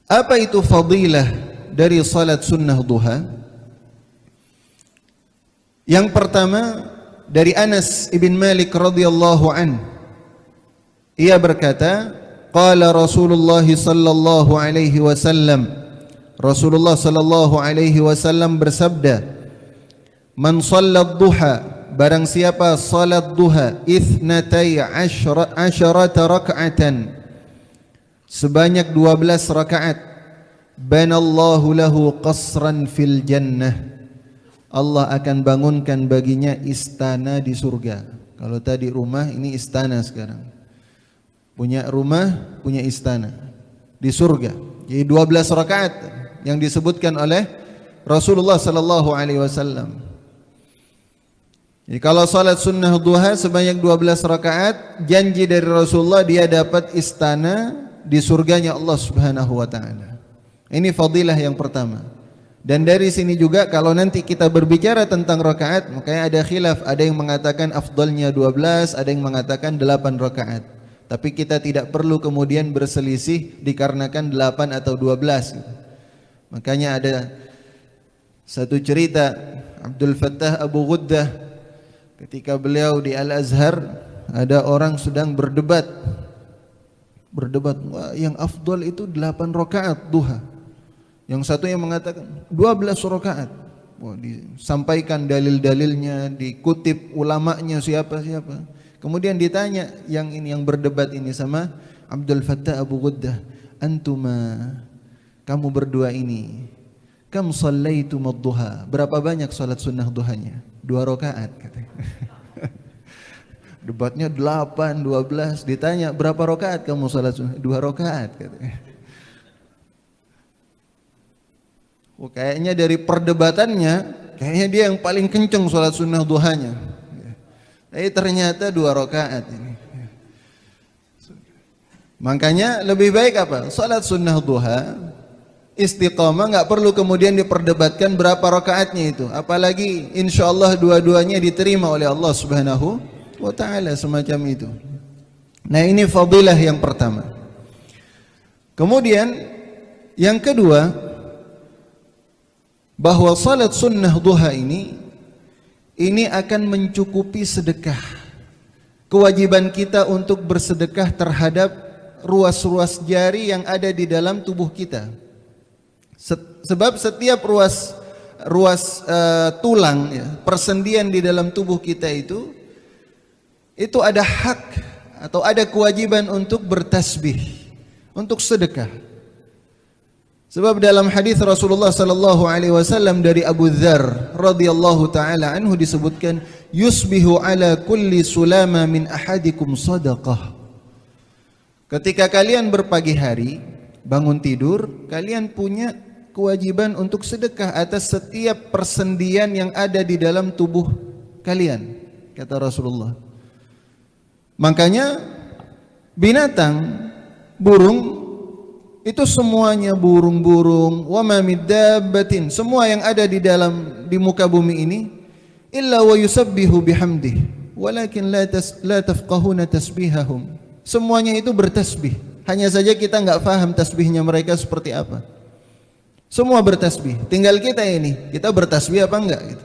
Apa itu fadilah dari salat sunnah duha? Yang pertama dari Anas ibn Malik radhiyallahu an, ia berkata, qala Rasulullah sallallahu alaihi wasallam, Rasulullah sallallahu alaihi wasallam bersabda, man sallat duha, barang siapa salat duha, ithnatai asyarata raka'atan, sebanyak 12 rakaat, banallahu lahu qasran fil jannah, Allah akan bangunkan baginya istana di surga. Kalau tadi rumah, ini istana sekarang. Punya rumah, punya istana di surga. Jadi 12 rakaat yang disebutkan oleh Rasulullah sallallahu alaihi wasallam. Jadi kalau salat sunnah duha sebanyak 12 rakaat, janji dari Rasulullah dia dapat istana di surganya Allah Subhanahu wa taala. Ini fadilah yang pertama. Dan dari sini juga kalau nanti kita berbicara tentang rakaat, makanya ada khilaf, ada yang mengatakan afdalnya 12, ada yang mengatakan 8 rakaat. Tapi kita tidak perlu kemudian berselisih dikarenakan 8 atau 12. Makanya ada satu cerita Abdul Fattah Abu Ghuddah, ketika beliau di Al-Azhar, ada orang sedang berdebat. Wah, yang afdal itu 8 rakaat duha. Yang satu yang mengatakan 12 rakaat. Wah, disampaikan dalil-dalilnya, dikutip ulamanya siapa-siapa. Kemudian ditanya yang berdebat ini sama Abdul Fattah Abu Ghuddah, antuma, kamu berdua ini, kam shallaitum ad-duha, berapa banyak salat sunnah duhanya? 2 rakaat katanya. Debatnya 8, 12, ditanya berapa rakaat kamu salat sunnah? 2 rakaat katanya. Oh, kayaknya dari perdebatannya, kayaknya dia yang paling kenceng salat sunnah duhanya. Tapi ternyata 2 rakaat ini. Makanya lebih baik apa? Salat sunnah duha, istiqamah, nggak perlu kemudian diperdebatkan berapa rakaatnya itu. Apalagi insyaallah dua-duanya diterima oleh Allah Subhanahu wa taala, semacam itu. Nah, ini fadilah yang pertama. Kemudian yang kedua, bahwa salat sunnah duha ini akan mencukupi sedekah. Kewajiban kita untuk bersedekah terhadap ruas-ruas jari yang ada di dalam tubuh kita. Sebab setiap ruas tulang, ya, persendian di dalam tubuh kita itu ada hak atau ada kewajiban untuk bertasbih, untuk sedekah. Sebab dalam hadis Rasulullah sallallahu alaihi wasallam dari Abu Dzar radhiyallahu taala anhu disebutkan, yusbihu ala kulli sulama min ahadikum sadaqah. Ketika kalian berpagi hari, bangun tidur, kalian punya kewajiban untuk sedekah atas setiap persendian yang ada di dalam tubuh kalian, kata Rasulullah. Makanya binatang, burung, itu semuanya burung-burung, wa ma mid dabbatin, semua yang ada di muka bumi ini, illa wa yusabbihu bihamdih, walakin la tafqahuna tasbihahum. Semuanya itu bertasbih, hanya saja kita enggak paham tasbihnya mereka seperti apa. Semua bertasbih, tinggal kita ini, kita bertasbih apa enggak gitu.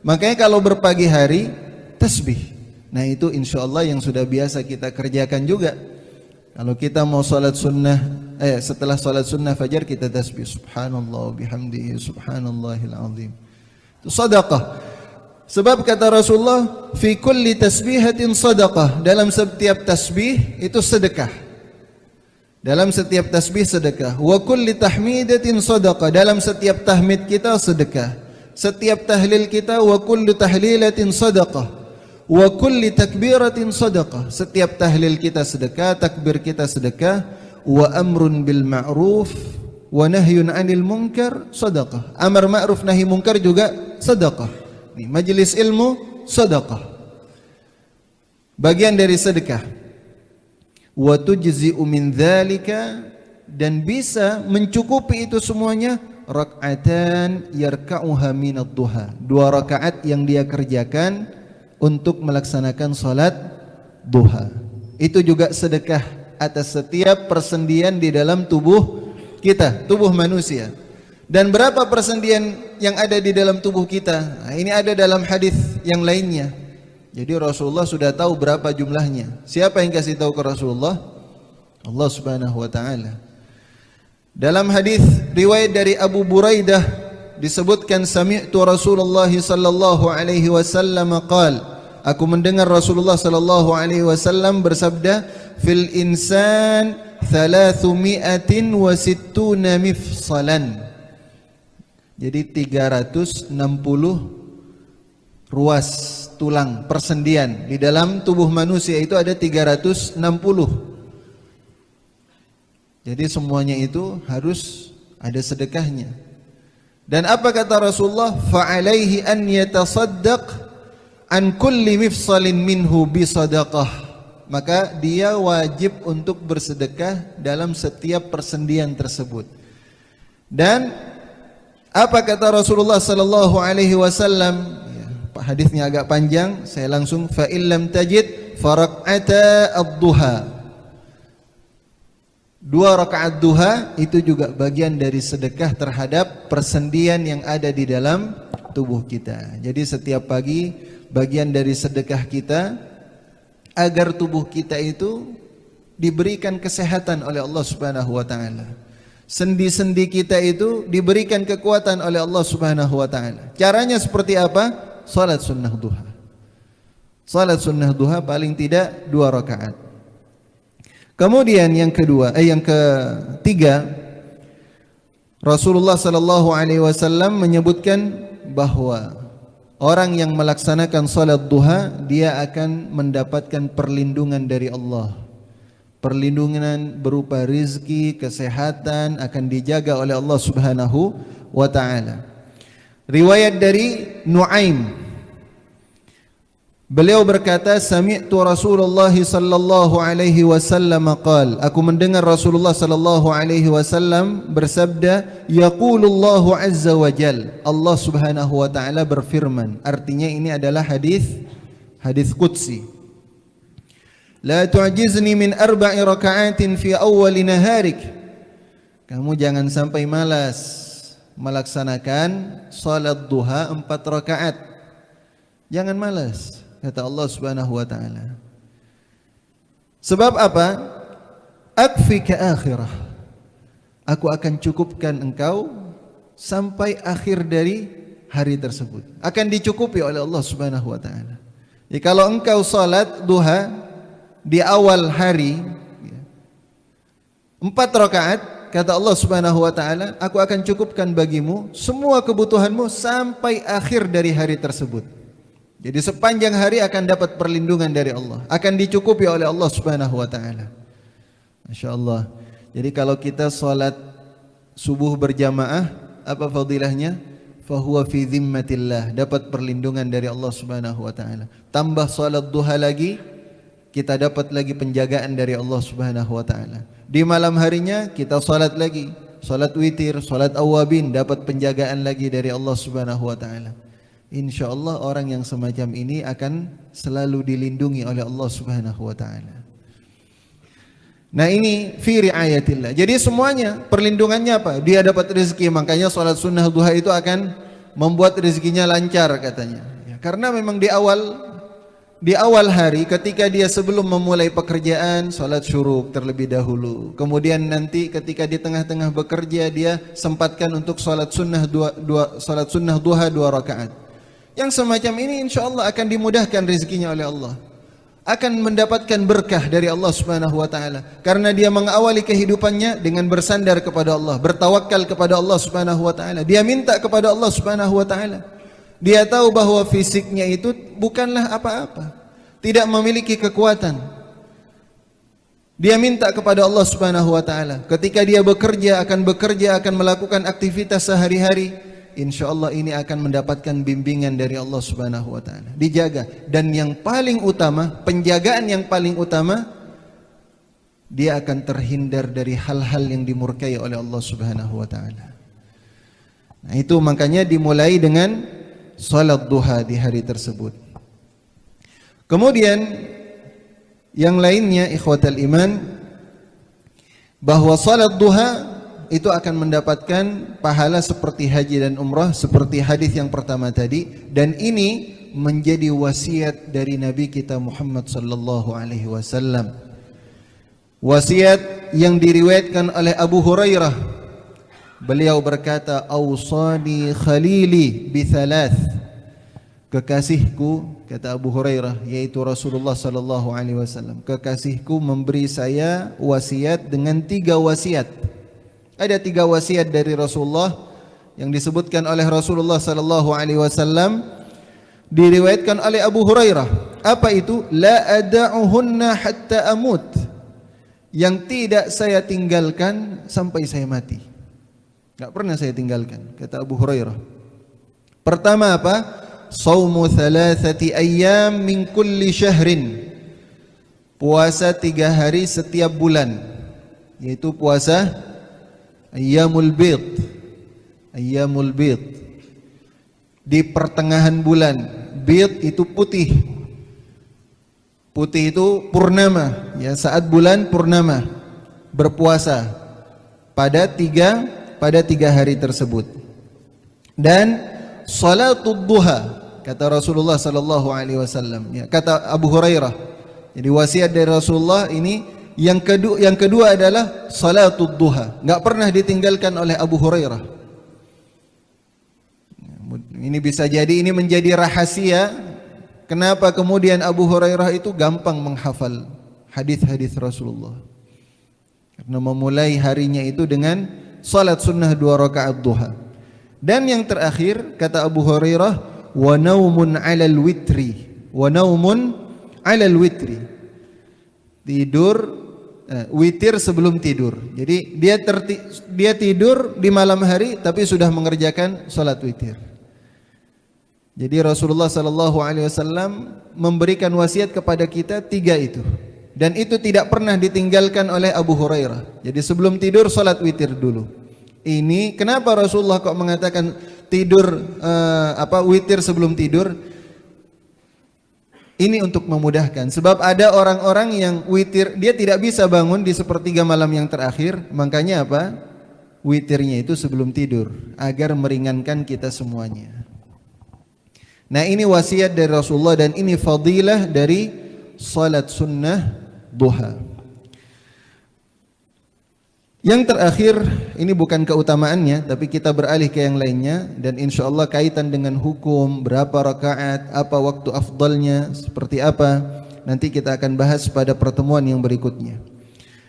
Makanya kalau berpagi hari tasbih. Nah, itu insyaallah yang sudah biasa kita kerjakan juga. Kalau kita mau salat sunnah, setelah salat sunnah fajar kita tasbih subhanallah bihamdihi subhanallahil azim. Itu sedekah. Sebab kata Rasulullah, fi kulli tasbihatin sedekah, dalam setiap tasbih itu sedekah. Dalam setiap tasbih sedekah. Wa kulli tahmidatin sedekah, dalam setiap tahmid kita sedekah. Setiap tahlil kita, wa kullu tahlilatin sedekah. Wa kulli takbiratin sedekah, setiap tahlil kita sedekah, takbir kita sedekah. Wa amrun bil ma'ruf wa nahyun 'anil munkar sedekah, amar ma'ruf nahi munkar juga sedekah. Nih, majelis ilmu sedekah, bagian dari sedekah. Wa tujzi'u min dzalika, dan bisa mencukupi itu semuanya, rak'atan yarka'uha minad duha, 2 rakaat yang dia kerjakan untuk melaksanakan salat duha. Itu juga sedekah atas setiap persendian di dalam tubuh kita, tubuh manusia. Dan berapa persendian yang ada di dalam tubuh kita? Nah, ini ada dalam hadis yang lainnya. Jadi Rasulullah sudah tahu berapa jumlahnya. Siapa yang kasih tahu ke Rasulullah? Allah Subhanahu wa taala. Dalam hadis riwayat dari Abu Buraidah disebutkan sami'tu Rasulullah sallallahu alaihi wasallam qaal, aku mendengar Rasulullah sallallahu alaihi wasallam bersabda, fil insan 360 mifsalan. Jadi 360 ruas tulang persendian di dalam tubuh manusia itu ada 360. Jadi semuanya itu harus ada sedekahnya. Dan apa kata Rasulullah? Fa'alaihi an yatasaddaq an kulli mifsalin minhu bisadaqah. Maka dia wajib untuk bersedekah dalam setiap persendian tersebut. Dan apa kata Rasulullah sallallahu alaihi wasallam? Hadisnya agak panjang, saya langsung fa illam tajid faraqata ad-duha. 2 rakaat duha itu juga bagian dari sedekah terhadap persendian yang ada di dalam tubuh kita. Jadi setiap pagi bagian dari sedekah kita agar tubuh kita itu diberikan kesehatan oleh Allah Subhanahu wa taala. Sendi-sendi kita itu diberikan kekuatan oleh Allah Subhanahu wa taala. Caranya seperti apa? Salat sunnah duha. Salat sunnah duha paling tidak 2 rakaat. Kemudian yang ketiga, Rasulullah sallallahu alaihi wasallam menyebutkan bahwa orang yang melaksanakan salat duha dia akan mendapatkan perlindungan dari Allah. Perlindungan berupa rizki, kesehatan akan dijaga oleh Allah Subhanahu wa taala. Riwayat dari Nuaim, beliau berkata, sami'tu Rasulullah sallallahu alaihi wasallam qaal, aku mendengar Rasulullah sallallahu alaihi wasallam bersabda, yaqulullahu azza wa jal, Allah Subhanahu wa taala berfirman. Artinya ini adalah hadis qudsi. La tu'jizni min 4 raka'atin fi awwal naharik. Kamu jangan sampai malas melaksanakan salat duha 4 rakaat. Jangan malas, kata Allah Subhanahu wa taala. Sebab apa? Akfika akhirah. Aku akan cukupkan engkau sampai akhir dari hari tersebut. Akan dicukupi oleh Allah Subhanahu wa taala. Jadi kalau engkau salat duha di awal hari 4 rakaat, kata Allah Subhanahu wa taala, aku akan cukupkan bagimu semua kebutuhanmu sampai akhir dari hari tersebut. Jadi sepanjang hari akan dapat perlindungan dari Allah, akan dicukupi oleh Allah Subhanahu wa taala. Masya Allah. Jadi kalau kita salat subuh berjamaah, apa fadilahnya? Fahuwa fi dhimmatillah, dapat perlindungan dari Allah Subhanahu wa taala. Tambah salat duha lagi, kita dapat lagi penjagaan dari Allah Subhanahu wa taala. Di malam harinya kita salat lagi, salat witir, salat awabin, dapat penjagaan lagi dari Allah Subhanahu wa taala. Insyaallah orang yang semacam ini akan selalu dilindungi oleh Allah Subhanahu wa taala. Nah, ini fi riayatillah. Jadi semuanya perlindungannya apa? Dia dapat rezeki, makanya salat sunnah duha itu akan membuat rezekinya lancar katanya. Ya, karena memang di awal hari ketika dia sebelum memulai pekerjaan salat syuruk terlebih dahulu. Kemudian nanti ketika di tengah-tengah bekerja dia sempatkan untuk salat sunnah duha 2 rakaat. Yang semacam ini insyaallah akan dimudahkan rezekinya oleh Allah. Akan mendapatkan berkah dari Allah Subhanahu wa taala karena dia mengawali kehidupannya dengan bersandar kepada Allah, bertawakal kepada Allah Subhanahu wa taala. Dia minta kepada Allah Subhanahu wa taala. Dia tahu bahwa fisiknya itu bukanlah apa-apa, tidak memiliki kekuatan. Dia minta kepada Allah Subhanahu wa taala. Ketika dia bekerja, akan melakukan aktivitas sehari-hari, insyaallah ini akan mendapatkan bimbingan dari Allah Subhanahu wa taala. Dijaga, dan yang paling utama, penjagaan yang paling utama, dia akan terhindar dari hal-hal yang dimurkai oleh Allah Subhanahu wa taala. Nah, itu makanya dimulai dengan salat duha di hari tersebut. Kemudian yang lainnya ikhwatal iman, bahwa salat duha itu akan mendapatkan pahala seperti haji dan umrah, seperti hadis yang pertama tadi. Dan ini menjadi wasiat dari Nabi kita Muhammad sallallahu alaihi wasallam. Wasiat yang diriwayatkan oleh Abu Hurairah. Beliau berkata, "Awsani khalili bi thalath." Kekasihku, kata Abu Hurairah, yaitu Rasulullah sallallahu alaihi wasallam, kekasihku memberi saya wasiat dengan 3 wasiat. Ada 3 wasiat dari Rasulullah yang disebutkan oleh Rasulullah sallallahu alaihi wasallam, diriwayatkan oleh Abu Hurairah. Apa itu? La ada'uhunna hatta amut. Yang tidak saya tinggalkan sampai saya mati. Enggak pernah saya tinggalkan, kata Abu Hurairah. Pertama apa? Shaumu 3 ayyam min kulli syahrin. Puasa 3 hari setiap bulan, yaitu puasa Ayyamul Bid. Ayyamul Bid. Di pertengahan bulan. Bid itu putih. Putih itu purnama, ya, saat bulan purnama berpuasa pada 3 hari tersebut. Dan salatul duha, kata Rasulullah sallallahu alaihi wasallam, ya, kata Abu Hurairah. Jadi wasiat dari Rasulullah ini yang kedua adalah salatul duha. Enggak pernah ditinggalkan oleh Abu Hurairah. Ini bisa jadi ini menjadi rahasia kenapa kemudian Abu Hurairah itu gampang menghafal hadis-hadis Rasulullah. Karena memulai harinya itu dengan salat sunnah 2 rakaat duha. Dan yang terakhir kata Abu Hurairah, wa naumun 'alal witri. Wa naumun 'alal witri. Tidur witir sebelum tidur. Jadi dia tidur di malam hari tapi sudah mengerjakan salat witir. Jadi Rasulullah sallallahu alaihi wasallam memberikan wasiat kepada kita 3 itu. Dan itu tidak pernah ditinggalkan oleh Abu Hurairah. Jadi sebelum tidur salat witir dulu. Ini kenapa Rasulullah kok mengatakan tidur witir sebelum tidur? Ini untuk memudahkan. Sebab ada orang-orang yang witir dia tidak bisa bangun di sepertiga malam yang terakhir. Makanya apa? Witirnya itu sebelum tidur agar meringankan kita semuanya. Nah, ini wasiat dari Rasulullah dan ini fadilah dari salat sunnah duha. Yang terakhir, ini bukan keutamaannya, tapi kita beralih ke yang lainnya dan insyaallah kaitan dengan hukum, berapa rakaat, apa waktu afdalnya, seperti apa, nanti kita akan bahas pada pertemuan yang berikutnya.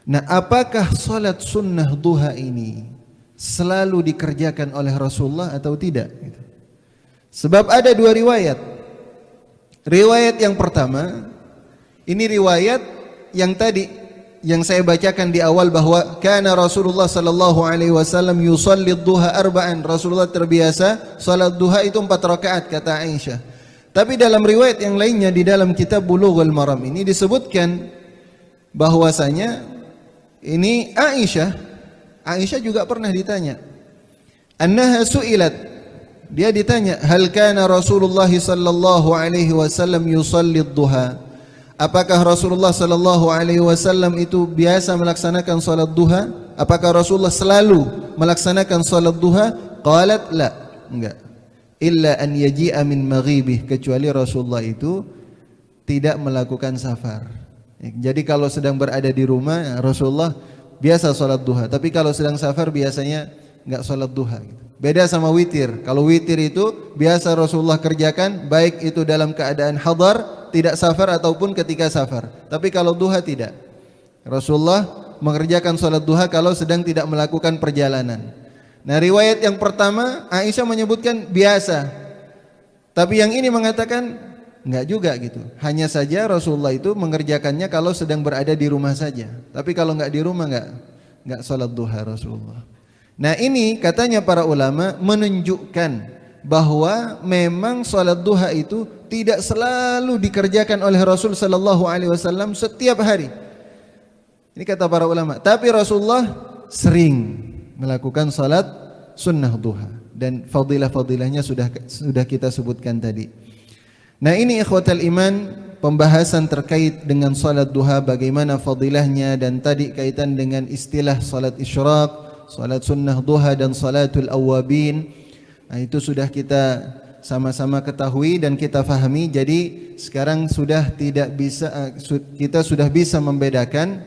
Nah, apakah salat sunnah duha ini selalu dikerjakan oleh Rasulullah atau tidak? Sebab ada 2 riwayat. Riwayat yang pertama, ini riwayat yang tadi yang saya bacakan di awal bahwa kana Rasulullah sallallahu alaihi wasallam yusalli duha 4. Rasulullah terbiasa salat duha itu 4 rakaat kata Aisyah. Tapi dalam riwayat yang lainnya di dalam kitab Bulughul Maram ini disebutkan bahwasanya ini Aisyah juga pernah ditanya. Annaha su'ilat, dia ditanya, hal kana Rasulullah sallallahu alaihi wasallam yusalli duha? Apakah Rasulullah sallallahu alaihi wasallam itu biasa melaksanakan salat duha? Apakah Rasulullah selalu melaksanakan salat duha? Qalat la, enggak. Illa an yaji'a min maghibih, kecuali Rasulullah itu tidak melakukan safar. Jadi kalau sedang berada di rumah Rasulullah biasa salat duha, tapi kalau sedang safar biasanya enggak salat duha gitu. Beda sama witir. Kalau witir itu biasa Rasulullah kerjakan baik itu dalam keadaan hadar, tidak safar ataupun ketika safar. Tapi kalau duha tidak. Rasulullah mengerjakan salat duha kalau sedang tidak melakukan perjalanan. Nah, riwayat yang pertama Aisyah menyebutkan biasa. Tapi yang ini mengatakan enggak juga gitu. Hanya saja Rasulullah itu mengerjakannya kalau sedang berada di rumah saja. Tapi kalau enggak di rumah enggak salat duha Rasulullah. Nah, ini katanya para ulama menunjukkan bahwa memang salat duha itu tidak selalu dikerjakan oleh Rasul sallallahu alaihi wasallam setiap hari. Ini kata para ulama. Tapi Rasulullah sering melakukan salat sunnah duha dan fadilah-fadilahnya sudah kita sebutkan tadi. Nah, ini ikhwatal iman pembahasan terkait dengan salat duha, bagaimana fadilahnya, dan tadi kaitan dengan istilah salat isyraq, salat sunnah duha dan salatul awabin. Nah, itu sudah kita sama-sama ketahui dan kita fahami. Jadi sekarang sudah tidak bisa kita sudah bisa membedakan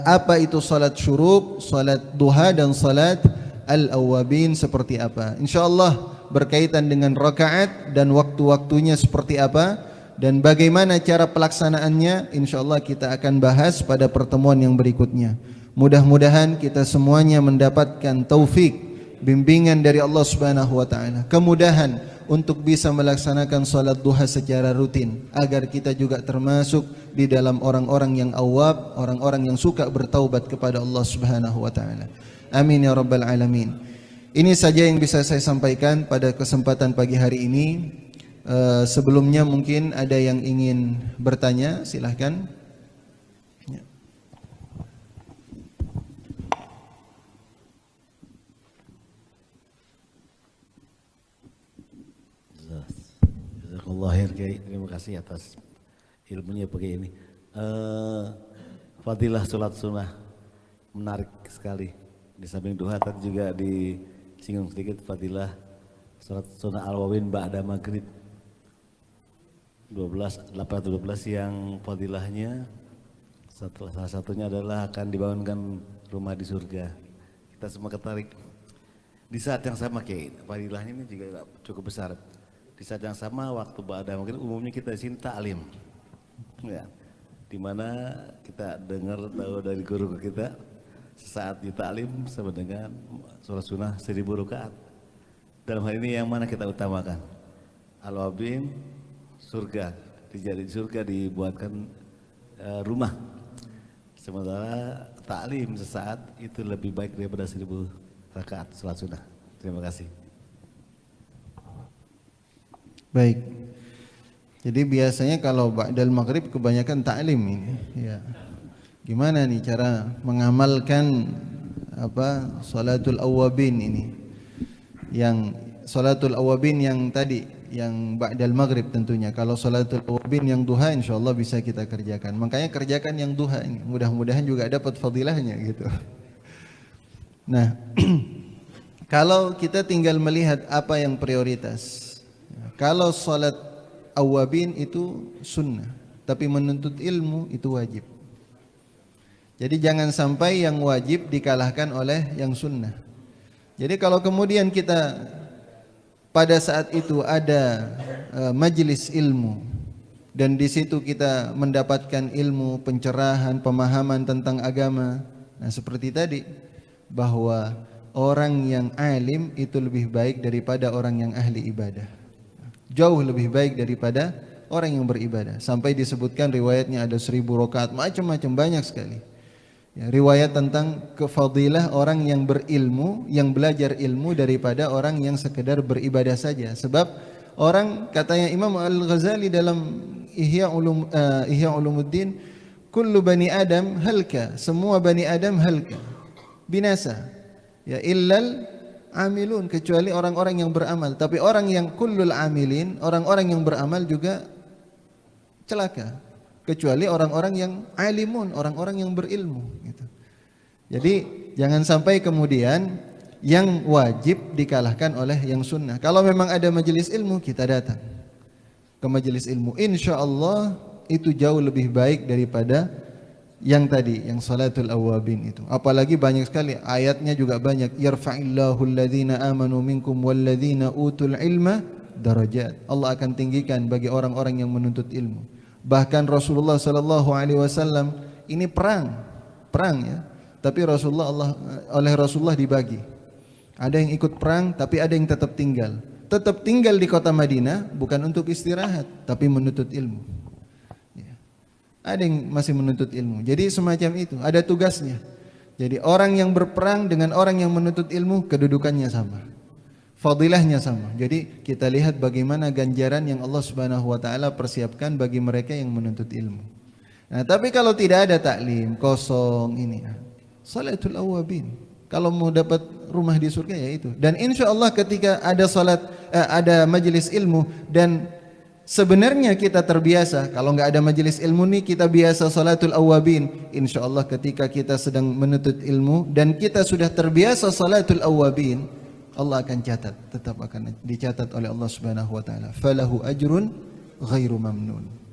apa itu salat syuruk, salat duha dan salat al-awabin seperti apa. Insyaallah berkaitan dengan rakaat dan waktu-waktunya seperti apa dan bagaimana cara pelaksanaannya, insyaallah kita akan bahas pada pertemuan yang berikutnya. Mudah-mudahan kita semuanya mendapatkan taufik, bimbingan dari Allah Subhanahu wa taala, kemudahan untuk bisa melaksanakan salat duha secara rutin agar kita juga termasuk di dalam orang-orang yang awab, orang-orang yang suka bertaubat kepada Allah Subhanahu wa taala. Amin ya rabbal alamin. Ini saja yang bisa saya sampaikan pada kesempatan pagi hari ini. Sebelumnya mungkin ada yang ingin bertanya, silahkan. Jazakallahu khair, terima kasih atas ilmunya pagi ini. Fadilah sholat sunnah menarik sekali. Di samping duha tadi juga disinggung sedikit fadilah sholat sunnah al-wawin ba'da maghrib 812 yang fadilahnya salah satunya adalah akan dibangunkan rumah di surga. Kita semua tertarik. Di saat yang sama kayak fadilahnya ini juga cukup besar. Di saat yang sama waktu ba'da maghrib umumnya kita di sini ta'lim, ya, dimana kita dengar tahu dari guru kita sesaat di ta'lim sama dengan sholat sunnah 1000 rakaat. Dalam hal ini yang mana kita utamakan? Al-wabin surga, di surga dibuatkan rumah, sementara ta'lim sesaat itu lebih baik daripada 1000 rakaat sholat sunnah. Terima kasih. Baik. Jadi biasanya kalau ba'dal maghrib kebanyakan ta'lim ini, ya. Gimana nih cara mengamalkan salatul awabin ini? Yang salatul awabin yang tadi, yang ba'dal maghrib tentunya. Kalau salatul awabin yang duha insyaallah bisa kita kerjakan. Makanya kerjakan yang duha ini. Mudah-mudahan juga dapat fadilahnya gitu. Nah, kalau kita tinggal melihat apa yang prioritas. Kalau salat awabin itu sunnah, tapi menuntut ilmu itu wajib. Jadi jangan sampai yang wajib dikalahkan oleh yang sunnah. Jadi kalau kemudian kita pada saat itu ada majelis ilmu dan di situ kita mendapatkan ilmu, pencerahan, pemahaman tentang agama. Nah, seperti tadi bahwa orang yang alim itu lebih baik daripada orang yang ahli ibadah. Jauh lebih baik daripada orang yang beribadah. Sampai disebutkan riwayatnya ada 1000 rakaat, macam-macam, banyak sekali. Ya, riwayat tentang kefadilah orang yang berilmu, yang belajar ilmu daripada orang yang sekedar beribadah saja. Sebab orang, katanya Imam Al-Ghazali dalam Ihya Ulumuddin, kullu bani Adam halka, semua bani Adam halka, binasa. Ya, illal amilun, kecuali orang-orang yang beramal. Tapi orang yang kullul amilin, orang-orang yang beramal juga celaka, kecuali orang-orang yang alimun, orang-orang yang berilmu gitu. Jadi jangan sampai kemudian yang wajib dikalahkan oleh yang sunnah. Kalau memang ada majelis ilmu, kita datang ke majelis ilmu, insyaallah itu jauh lebih baik daripada yang tadi, yang salatul awabin itu. Apalagi banyak sekali ayatnya, juga banyak, yarfa'illahu alladhina amanu minkum walladhina utul ilma darajat. Allah akan tinggikan bagi orang-orang yang menuntut ilmu. Bahkan Rasulullah sallallahu alaihi wasallam ini perang ya. Tapi oleh Rasulullah dibagi. Ada yang ikut perang tapi ada yang tetap tinggal. Tetap tinggal di kota Madinah bukan untuk istirahat tapi menuntut ilmu. Ada yang masih menuntut ilmu. Jadi semacam itu, ada tugasnya. Jadi orang yang berperang dengan orang yang menuntut ilmu kedudukannya sama, fadilahnya sama. Jadi kita lihat bagaimana ganjaran yang Allah Subhanahu wa taala persiapkan bagi mereka yang menuntut ilmu. Nah, tapi kalau tidak ada taklim, kosong ini, salatul awabin. Kalau mau dapat rumah di surga ya itu. Dan insya Allah ketika ada ada majelis ilmu dan sebenarnya kita terbiasa, kalau nggak ada majelis ilmu nih kita biasa salatul awabin. Insya Allah ketika kita sedang menuntut ilmu dan kita sudah terbiasa salatul awabin, Allah akan catat, tetap akan dicatat oleh Allah Subhanahu wa taala. Falahu ajrun ghairu mamnun.